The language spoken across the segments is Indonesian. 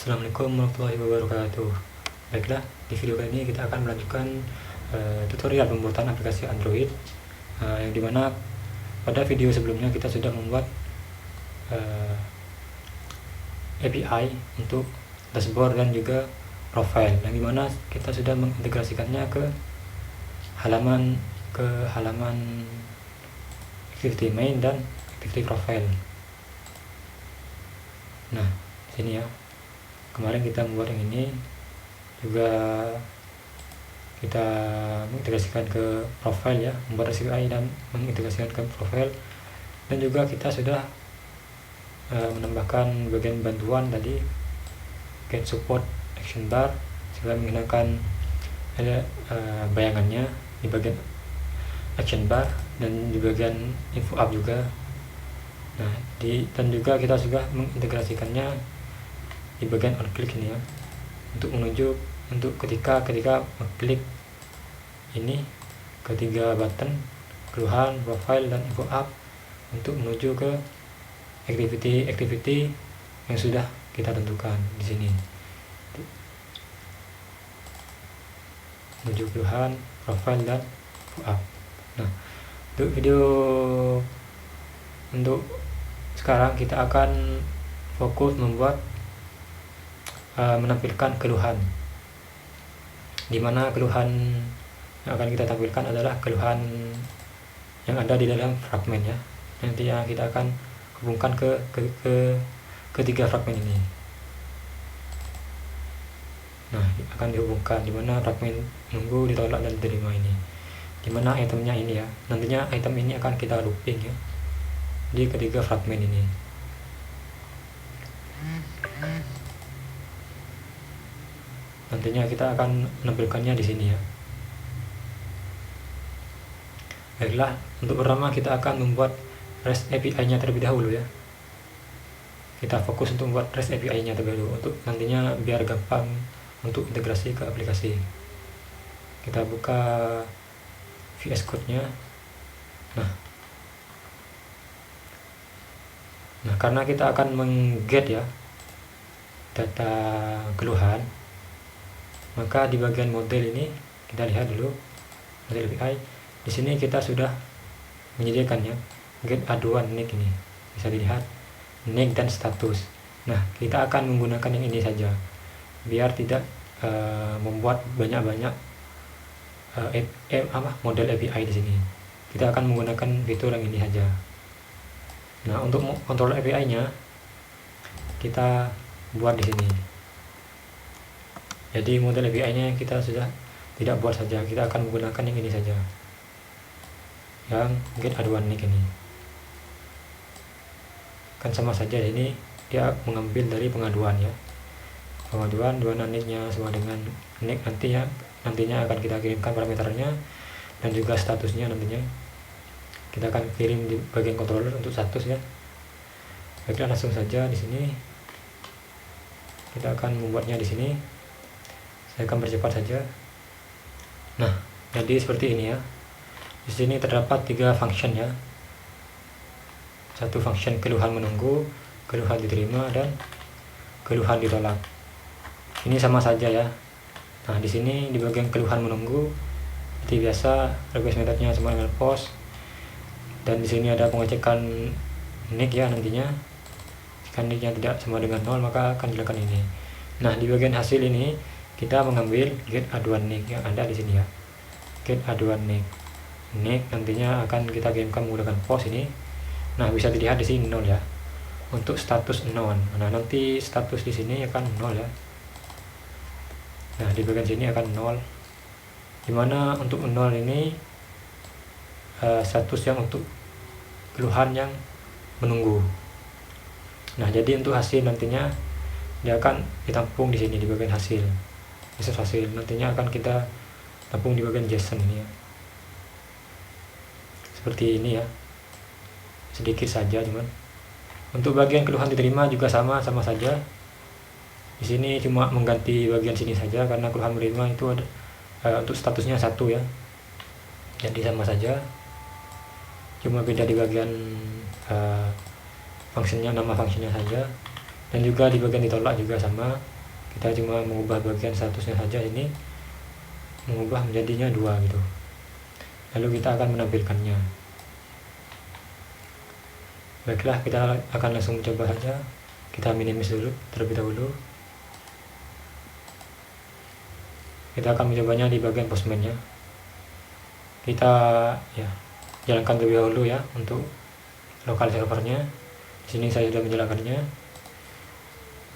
Assalamualaikum warahmatullahi wabarakatuh. Baiklah, di video kali ini kita akan melanjutkan tutorial pembuatan aplikasi Android, yang dimana pada video sebelumnya kita sudah membuat API untuk dashboard dan juga profile, yang dimana kita sudah mengintegrasikannya ke halaman activity main dan activity profile. Nah, sini ya. Kemarin kita membuat yang ini juga, kita mengintegrasikan ke profile ya, membuat API dan mengintegrasikan ke profile, dan juga kita sudah menambahkan bagian bantuan tadi, get support action bar, sehingga menggunakan ada bayangannya di bagian action bar dan di bagian info up juga. Nah, dan juga kita sudah mengintegrasikannya di bagian on click ini ya, untuk ketika klik ini ketiga button keluhan, profile dan info up, untuk menuju ke activity yang sudah kita tentukan di sini, menuju keluhan, profile dan info up. Nah, untuk sekarang kita akan fokus membuat menampilkan keluhan, dimana keluhan yang akan kita tampilkan adalah keluhan yang ada di dalam fragmen ya. Nanti yang kita akan hubungkan ke ketiga fragmen ini. Nah, akan dihubungkan dimana fragmen nunggu, ditolak dan diterima ini, dimana itemnya ini ya. Nantinya item ini akan kita looping ya di ketiga fragmen ini. Nantinya kita akan menampilkannya di sini ya. Baiklah, untuk pertama kita akan membuat REST API-nya terlebih dahulu ya. Kita fokus untuk membuat REST API-nya terlebih dahulu, untuk nantinya biar gampang untuk integrasi ke aplikasi. Kita buka VS Code-nya. Nah, karena kita akan mengget ya data keluhan, maka di bagian model ini kita lihat dulu model API. Di sini kita sudah menyediakannya get aduan nick, ini bisa dilihat nick dan status. Nah, kita akan menggunakan yang ini saja biar tidak membuat banyak model API di sini. Kita akan menggunakan fitur yang ini saja. Nah, untuk kontrol API-nya kita buat di sini. Jadi model API-nya kita sudah tidak buat saja, kita akan menggunakan yang ini saja, yang get aduan nick ini. Kan sama saja, ini dia mengambil dari pengaduan ya. Pengaduan dimana nicknya sama dengan nick nantinya akan kita kirimkan parameternya dan juga statusnya. Nantinya kita akan kirim di bagian controller untuk status ya. Baiklah, langsung saja di sini kita akan membuatnya di sini. Saya akan percepat saja. Nah, jadi seperti ini ya. Di sini terdapat 3 function ya. Satu function keluhan menunggu, keluhan diterima, dan keluhan ditolak. Ini sama saja ya. Nah, di sini di bagian keluhan menunggu seperti biasa, request methodnya sama dengan post, dan di sini ada pengecekan nick ya. Nantinya jika nicknya tidak sama dengan 0 maka akan dilakukan ini. Nah, di bagian hasil ini kita mengambil get aduan nick yang ada di sini ya. Get aduan nick nantinya akan kita kirimkan menggunakan post ini. Nah, bisa dilihat di sini 0 ya untuk status non. Nah, nanti status di sini akan 0 ya. Nah, di bagian sini akan 0, dimana untuk 0 ini status yang untuk keluhan yang menunggu. Nah, jadi untuk hasil nantinya dia akan ditampung di sini di bagian hasil. Nantinya akan kita tampung di bagian JSON ini ya. Seperti ini ya. Sedikit saja cuman. Untuk bagian keluhan diterima juga sama saja. Di sini cuma mengganti bagian sini saja karena keluhan menerima itu ada untuk statusnya 1 ya. Jadi sama saja. Cuma beda di bagian fungsinya, nama fungsinya saja. Dan juga di bagian ditolak juga sama, kita cuma mengubah bagian statusnya saja, ini mengubah menjadinya 2 gitu. Lalu kita akan menampilkannya. Baiklah, kita akan langsung coba saja. Kita minimis dulu terlebih dahulu. Kita akan mencobanya di bagian postman-nya. Kita ya jalankan terlebih dahulu ya untuk lokal servernya. Di sini saya sudah menjalankannya.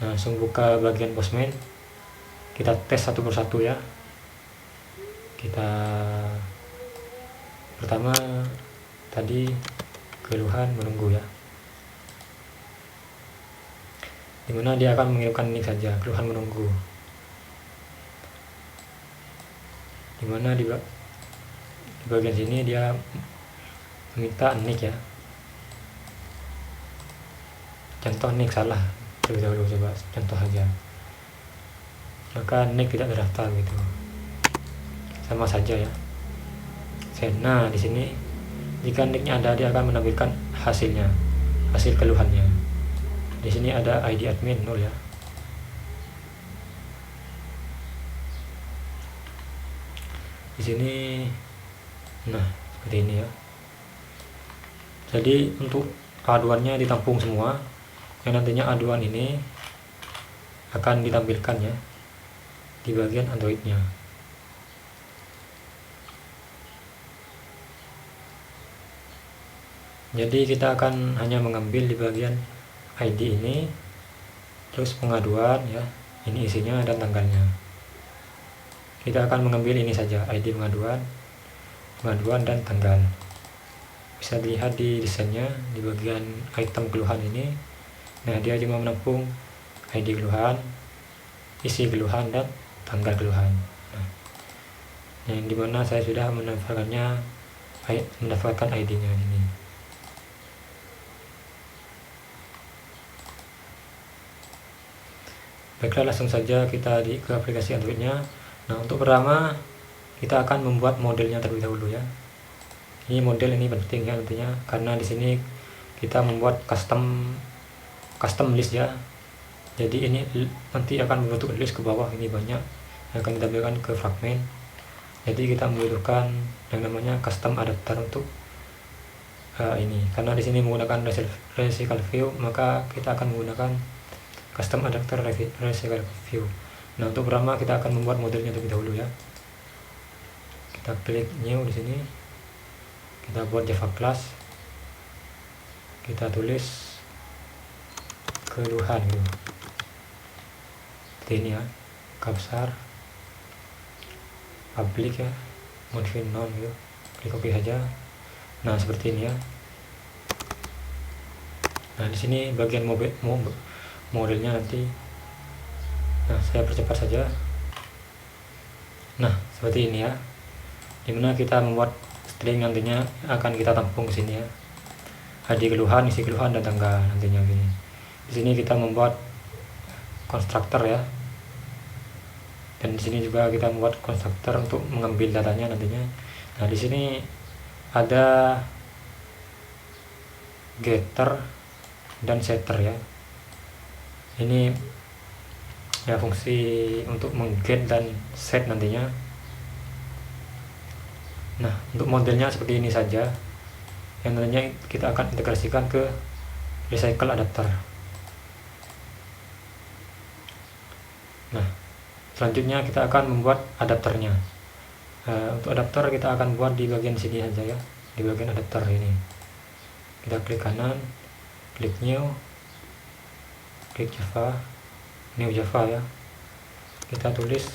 Nah, langsung buka bagian postman. Kita tes satu persatu ya. Kita pertama tadi keluhan menunggu ya, dimana dia akan mengirimkan nick saja, keluhan menunggu, dimana di bagian sini dia meminta nick ya. Contoh nick salah terlebih dahulu, coba contoh saja, maka nick tidak terdaftar gitu, sama saja ya. Nah, di sini jika nicknya ada, dia akan menampilkan hasilnya, hasil keluhannya. Di sini ada ID admin 0 ya. Di sini, nah seperti ini ya. Jadi untuk aduannya ditampung semua, yang nantinya aduan ini akan ditampilkan ya di bagian Androidnya. Jadi kita akan hanya mengambil di bagian ID ini, terus pengaduan ya, ini isinya dan tanggalnya. Kita akan mengambil ini saja, ID pengaduan dan tanggal. Bisa dilihat di desainnya di bagian item keluhan ini. Nah, dia cuma menampung ID keluhan, isi keluhan dan tanggal keluhan. Nah, yang dimana saya sudah mendaftarkan ID-nya ini. Baiklah, langsung saja kita ke aplikasi Androidnya. Nah, untuk pertama kita akan membuat modelnya terlebih dahulu ya. Ini model ini penting ya nantinya, karena di sini kita membuat custom list ya. Jadi ini nanti akan membentuk list ke bawah, ini banyak yang akan ditampilkan ke fragment. Jadi kita membutuhkan yang namanya custom adapter untuk ini, karena di sini menggunakan recycle view, maka kita akan menggunakan custom adapter recycle view. Nah, untuk pertama kita akan membuat modelnya terlebih dahulu ya. Kita klik new di sini. Kita buat Java class. Kita tulis keluhan gitu. Seperti ini ya. Besar. Public ya. Modify none gitu. Klik OK saja. Nah, seperti ini ya. Nah, di sini bagian modelnya nanti. Nah, saya percepat saja. Nah, seperti ini ya. Dimana kita membuat string nantinya akan kita tampung ke sini ya. ID keluhan, isi keluhan dan tanggal nantinya gini. Di sini kita membuat konstruktor ya. Dan di sini juga kita membuat konstruktor untuk mengambil datanya nantinya. Nah, di sini ada getter dan setter ya. Ini ya fungsi untuk mengget dan set nantinya. Nah, untuk modelnya seperti ini saja, yang nantinya kita akan integrasikan ke recycle adapter. Nah, selanjutnya kita akan membuat adapternya. Untuk adapter kita akan buat di bagian sini saja ya, di bagian adapter ini. Kita klik kanan, klik new, klik Java, new Java ya. Kita tulis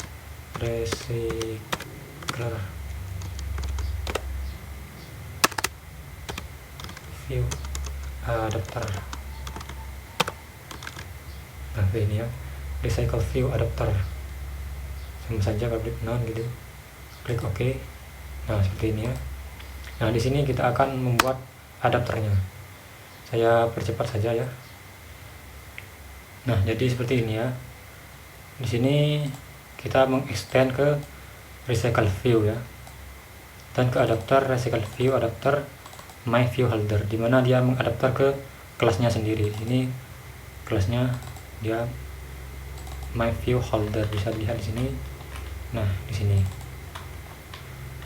recycler view adapter. Nah, ini ya, recycle view adapter. Sama saja kalau klik none gitu, klik OK. Nah, seperti ini ya. Nah, di sini kita akan membuat adapternya. Saya percepat saja ya. Nah, jadi seperti ini ya. Di sini kita mengextend ke recycle view ya, dan ke adapter recycle view adapter my view holder, dimana dia mengadapter ke kelasnya sendiri. Ini kelasnya dia my view holder, bisa dilihat di sini. Nah, di sini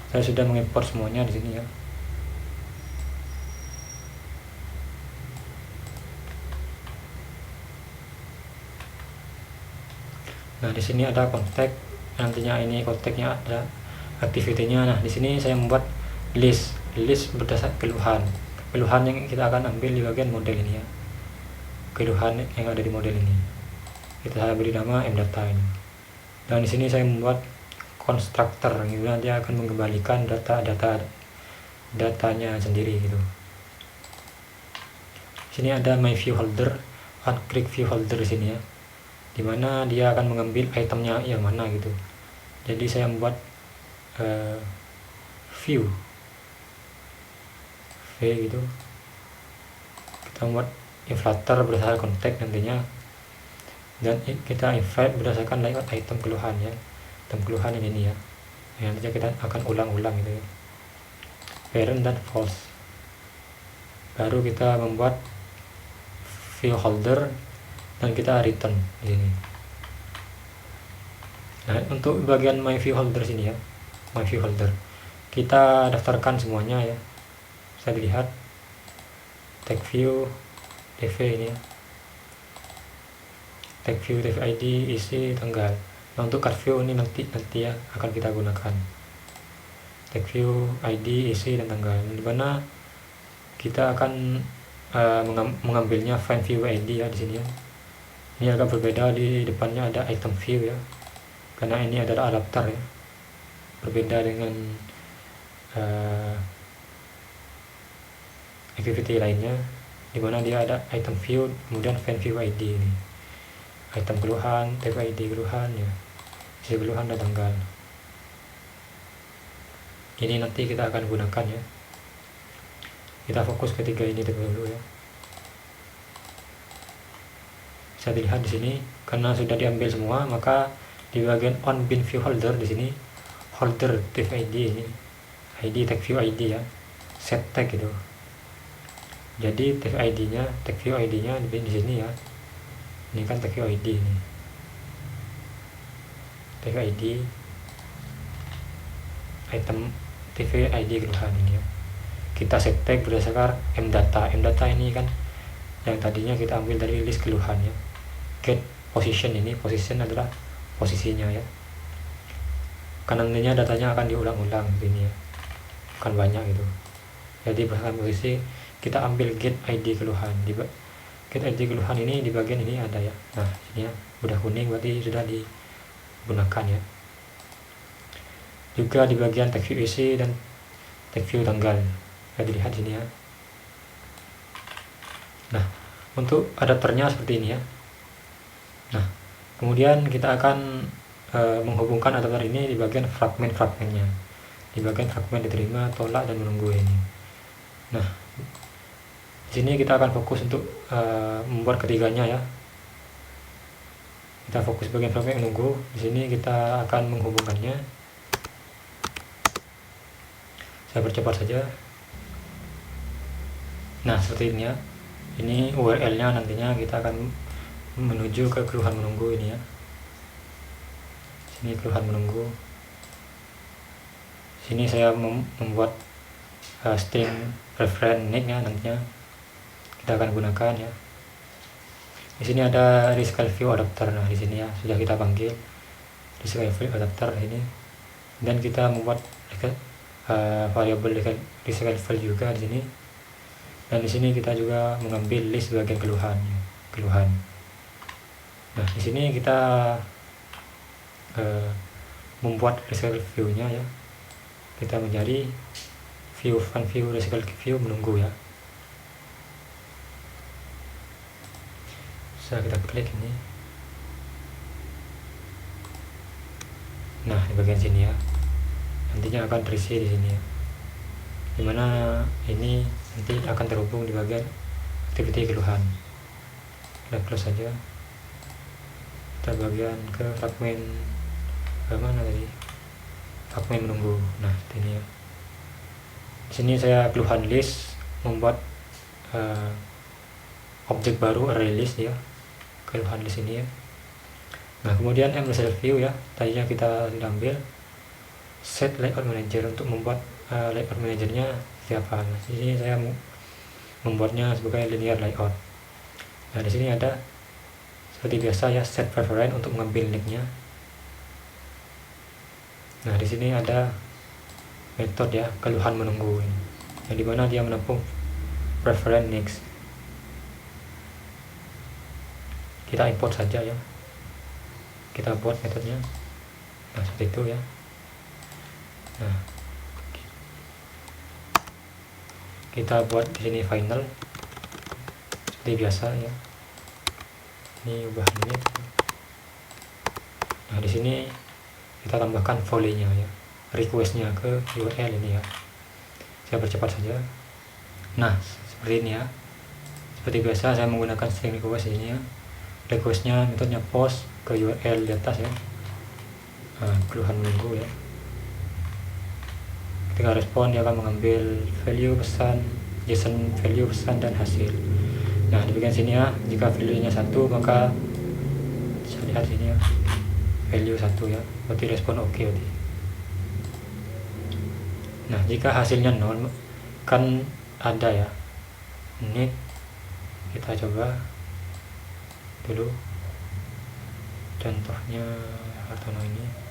saya sudah mengimport semuanya di sini ya. Nah, di sini ada kontak, nantinya ini kontaknya ada activity-nya. Nah, di sini saya membuat list berdasarkan keluhan yang kita akan ambil di bagian model ini ya. Keluhan yang ada di model ini. Kita beri nama mdata ini. Dan di sini saya membuat constructor gitu, nanti akan mengembalikan datanya sendiri gitu. Sini ada my view holder, unclick view holder di sini ya, dimana dia akan mengambil itemnya yang mana gitu. Jadi saya membuat view gitu, kita membuat inflator berdasarkan konteks nantinya, dan kita invite berdasarkan layout item keluhan ya. Item keluhan ini ya, yang nantinya kita akan ulang-ulang gitu ya, parent dan false. Baru kita membuat view holder dan kita return di sini. Nah, untuk bagian my view holder sini ya, my view holder kita daftarkan semuanya ya. Saya dilihat tag view dv ini ya, tag view dv id isi tanggal. Nah, untuk card view ini nanti ya akan kita gunakan tag view id isi dan tanggal, dimana kita akan mengambilnya find view id ya di sini ya. Ini agak berbeda, di depannya ada item view ya, karena ini adalah adapter ya, berbeda dengan activity lainnya, dimana dia ada item view kemudian find view id ini, item keluhan, type id keluhan ya, isi keluhan dan tanggal. Ini nanti kita akan gunakan ya. Kita fokus ketiga ini terlebih dahulu ya. Bisa dilihat di sini, karena sudah diambil semua, maka di bagian on bin view holder di sini, holder tag id ini, id tag view id ya, set tag gitu. Jadi tag id-nya, tag view id-nya di sini ya. Ini kan tag view id ini. Tag id item tv id keluhan ini ya. Kita set tag berdasarkan mdata. Mdata ini kan yang tadinya kita ambil dari list keluhan ya. Get position ini, position adalah posisinya ya. Kanannya datanya akan diulang-ulang ini ya. Akan banyak gitu. Jadi berdasarkan posisi kita ambil get id keluhan. Di get id keluhan ini di bagian ini ada ya. Nah, ini ya, udah kuning berarti sudah digunakan ya. Juga di bagian tag view isi dan tag view tanggal. Bisa dilihat sini ya. Nah, untuk adapternya seperti ini ya. Nah, kemudian kita akan menghubungkan adapter ini di bagian fragmentnya. Di bagian fragmen diterima, tolak dan menunggu ini. Nah, di sini kita akan fokus untuk membuat ketiganya ya. Kita fokus bagian fragmen menunggu. Di sini kita akan menghubungkannya. Saya percepat saja. Nah, seperti ini ya. Ini URL-nya, nantinya kita akan menuju ke keluhan menunggu ini ya. Sini keluhan menunggu. Sini saya membuat string reference nick ya, nantinya kita akan gunakan ya. Di sini ada rescale view adapter. Nah, di sini ya sudah kita panggil rescale view adapter ini, dan kita membuat variabel rescale file juga di sini. Dan di sini kita juga mengambil list bagian keluhan. Nah, di sini kita membuat rescale view-nya ya. Kita mencari view rescale view menunggu ya. Bisa kita klik ini. Nah, di bagian sini ya. Nantinya akan terisi di sini ya. Dimana ini nanti akan terhubung di bagian activity keluhan. Kita close saja. Kita bagian ke fragmen mana tadi? Fragmen menunggu. Nah, ini ya. Di sini saya keluhan list, membuat objek baru array list ya. Keluhan list ini ya. Nah kemudian MSL view ya, tadinya kita sudah ambil set layout manager untuk membuat layout manajernya siapa. Nah, di sini saya membuatnya sebagai linear layout. Nah di sini ada seperti biasa ya, set preference untuk mengambil nicknya. Nah di sini ada metode ya, keluhan menunggu ini, yang dimana dia menampung preference next. Kita import saja ya, kita buat metodenya. Nah seperti itu ya. Nah kita buat di sini final seperti biasa ya. Ini ubah ini. Nah di sini kita tambahkan volley-nya ya, request-nya ke URL ini ya. Saya percepat saja. Nah seperti ini ya, seperti biasa saya menggunakan string request ini ya. Request-nya metodenya post ke URL di atas ya. Nah, keluhan menunggu ya. Ketika respon dia akan mengambil value pesan, JSON value pesan dan hasil. Nah di bagian sini ya, jika value-nya 1 maka bisa lihat sini ya, value 1 ya, berarti respon oke berarti. Nah jika hasilnya 0 kan ada ya, ini kita coba dulu contohnya Hartono ini.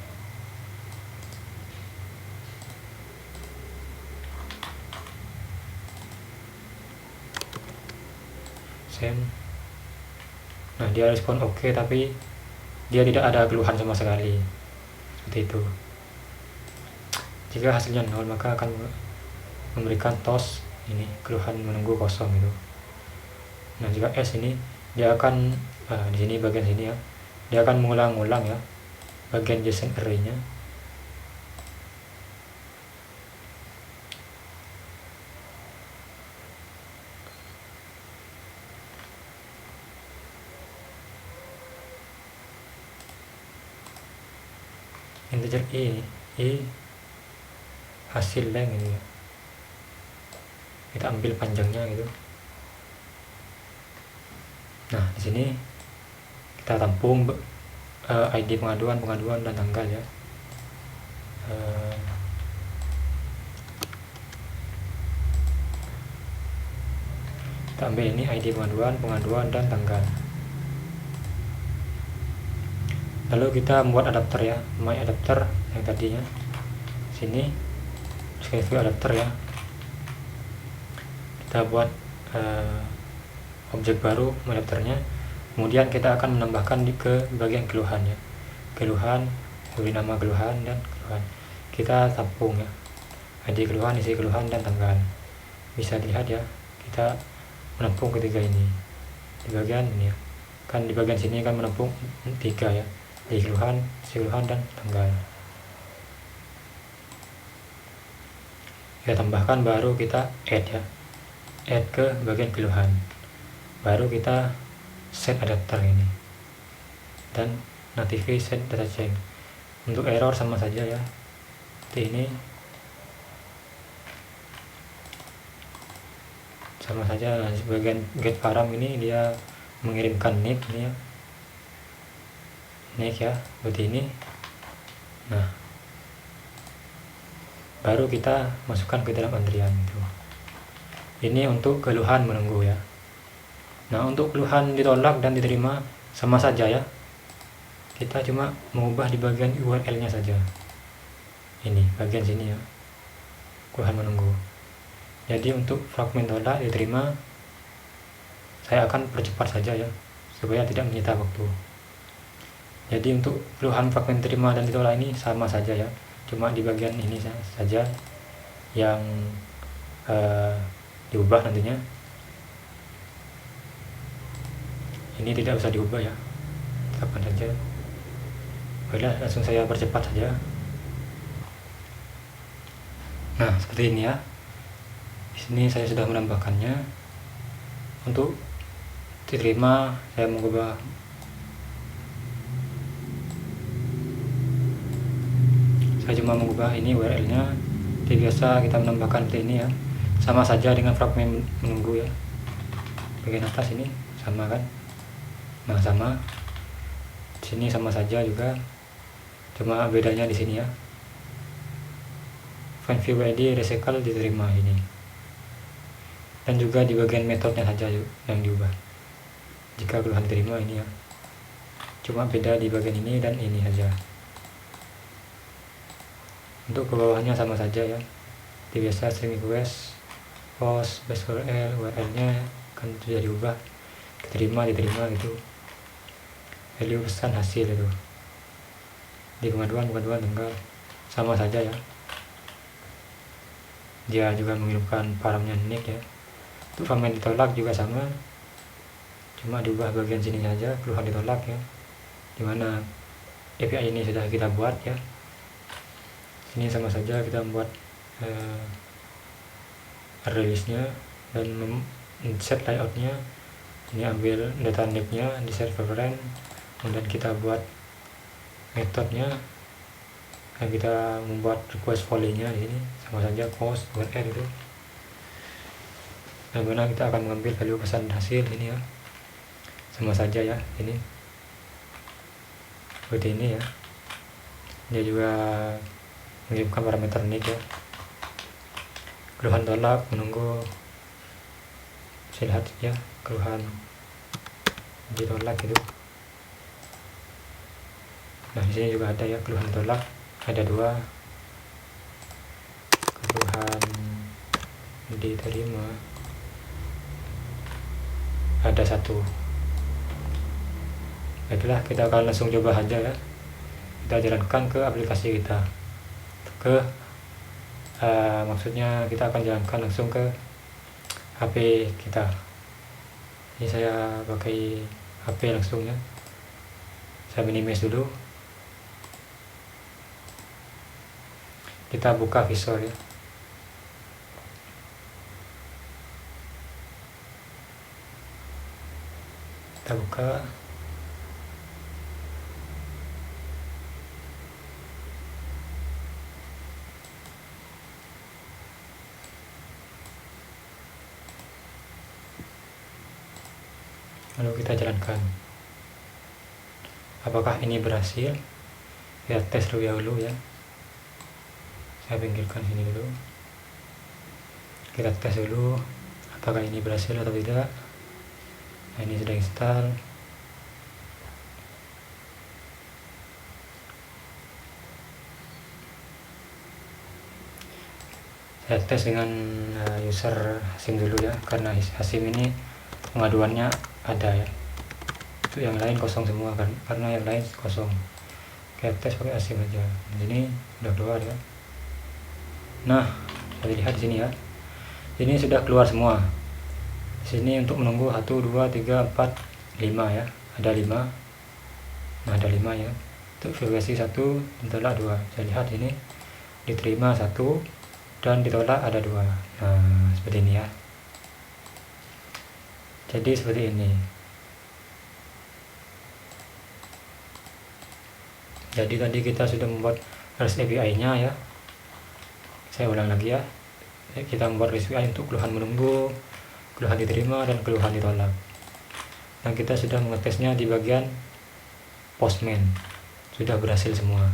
Send. Nah dia respon oke, tapi dia tidak ada keluhan sama sekali, seperti itu. Jika hasilnya 0 maka akan memberikan toast ini, keluhan menunggu kosong itu. Nah jika S ini dia akan di sini bagian sini ya, dia akan mengulang-ulang ya bagian JSON array-nya. Integer i hasil length ini ya, kita ambil panjangnya gitu. Nah di sini kita tampung ID pengaduan dan tanggal ya. Kita ambil ini ID pengaduan dan tanggal. Lalu kita membuat adapter ya, my adapter yang tadinya sini, view adapter ya. Kita buat objek baru adapternya. Kemudian kita akan menambahkan ke bagian keluhan ya, keluhan, beri nama keluhan dan keluhan. Kita tampung ya, ID keluhan, isi keluhan dan tanggal. Bisa dilihat ya, kita menampung ketiga ini di bagian ini ya. Kan di bagian sini kan menampung 3 ya, ID keluhan, isi keluhan dan tanggal. Kita tambahkan, baru kita add ya, add ke bagian keluhan. Baru kita set adapter ini dan native set data check. Untuk error sama saja ya, seperti ini sama saja. Nah, bagian get param ini dia mengirimkan nick ini ya, nick ya, seperti ini. Nah baru kita masukkan ke dalam antrian itu. Ini untuk keluhan menunggu ya. Nah untuk keluhan ditolak dan diterima sama saja ya, kita cuma mengubah di bagian URL nya saja, ini bagian sini ya, keluhan menunggu. Jadi untuk fragmen tolak diterima saya akan percepat saja ya, supaya tidak menyita waktu. Jadi untuk keluhan fragmen terima dan ditolak ini sama saja ya, cuma di bagian ini saja yang diubah nantinya. Ini tidak usah diubah ya, tetapkan saja. Baiklah, langsung saya percepat saja. Nah seperti ini ya, di sini saya sudah menambahkannya. Untuk diterima saya mengubah cuma mengubah ini URL nya. Seperti biasa kita menambahkan seperti ini ya, sama saja dengan fragmen menunggu ya, bagian atas ini sama kan. Nah sama, Sini sama saja juga, cuma bedanya di sini ya. Find view ID recycle diterima ini, dan juga di bagian metodenya saja yang diubah jika keluhan diterima ini ya. Cuma beda di bagian ini dan ini saja. Untuk ke bawahnya sama saja ya, biasa string request, post, base URL nya kan sudah diubah, diterima gitu. Value pesan hasil itu di pengaduan tinggal sama saja ya. Dia juga mengirimkan paramnya nick ya. Untuk payment ditolak juga sama, cuma diubah bagian sini saja, keluhan ditolak ya, dimana API ini sudah kita buat ya. Ini sama saja, kita membuat release nya dan set layoutnya. Ini ambil data nick-nya di server rent, kemudian kita buat metodenya dan kita membuat request volley-nya di sini sama saja, post URL itu. Nah, mana kita akan mengambil value pesan hasil ini ya, sama saja ya. Ini seperti ini ya. Dia juga mengirimkan parameter nick ya. Keluhan tolak, menunggu, saya lihat ya, keluhan ditolak itu. Nah, di sini juga ada ya keluhan tolak, ada 2. Keluhan diterima ada 1. Itulah, kita akan langsung coba aja ya. Kita jalankan ke aplikasi kita, maksudnya kita akan jalankan langsung ke HP kita. Ini saya pakai HP langsung ya. Saya minimize dulu. Kita buka visor ya. Kita buka. Lalu kita jalankan. Apakah ini berhasil? Kita tes terlebih dahulu ya. Saya pinggirkan sini dulu. Kita tes dulu apakah ini berhasil atau tidak. Nah, ini sudah install. Saya tes dengan user Hasim dulu ya, karena Hasim ini pengaduannya ada ya. Untuk yang lain kosong semua kan, karena yang lain kosong. Kita tes pakai Hasim aja. Ini udah keluar ya. Nah, kita lihat di sini ya. Ini sudah keluar semua. Di sini untuk menunggu 1, 2, 3, 4, 5 ya. Ada 5. Nah, ada 5 ya. Untuk verifikasi 1, ditolak 2. Saya lihat ini diterima 1 dan ditolak ada 2. Nah, seperti ini ya. Jadi seperti ini. Jadi tadi kita sudah membuat REST API-nya ya. Saya ulang lagi ya. Kita membuat REST API untuk keluhan menunggu, keluhan diterima, dan keluhan ditolak. Dan kita sudah mengetesnya di bagian Postman. Sudah berhasil semua.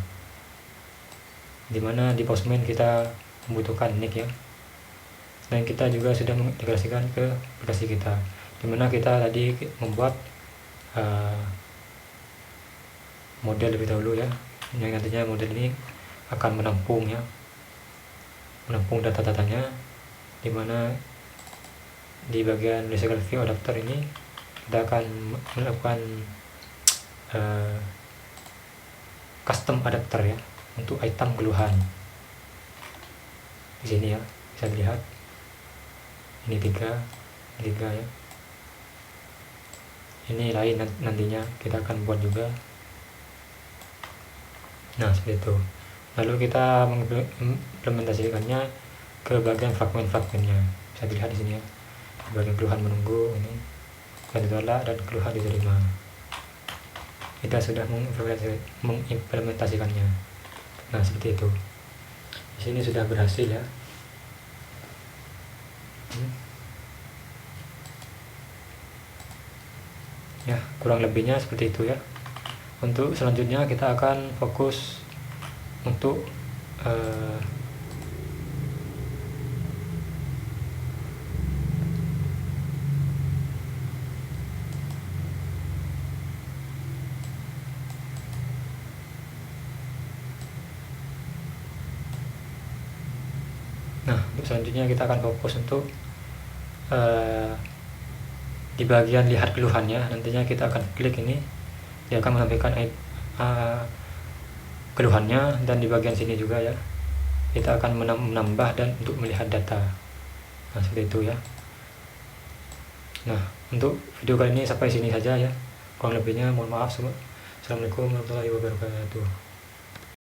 Dimana di Postman kita membutuhkan nick ya. Dan kita juga sudah mengintegrasikan ke aplikasi kita. Dimana kita tadi membuat model lebih dahulu ya. Yang nantinya model ini akan menampung ya. Menampung data-datanya, dimana di bagian recycle view adapter ini kita akan melakukan custom adapter ya untuk item keluhan. Di sini ya bisa dilihat ini 3 ya. Ini lain nantinya kita akan buat juga. Nah, seperti itu. Lalu kita mengimplementasikannya ke bagian fragmen-fragmennya. Bisa dilihat di sini ya. Bagian keluhan menunggu ini, keluhan ditolak, dan keluhan diterima. Kita sudah mengimplementasikannya. Nah, seperti itu. Di sini sudah berhasil ya. Ya, kurang lebihnya seperti itu ya. Untuk selanjutnya kita akan fokus untuk untuk selanjutnya kita akan fokus untuk di bagian lihat keluhannya. Nantinya kita akan klik ini, dia akan menampilkan keluhannya, dan di bagian sini juga ya kita akan menambah dan untuk melihat data. Nah, seperti itu ya. Nah, untuk video kali ini sampai sini saja ya, kurang lebihnya mohon maaf. Assalamualaikum warahmatullahi wabarakatuh.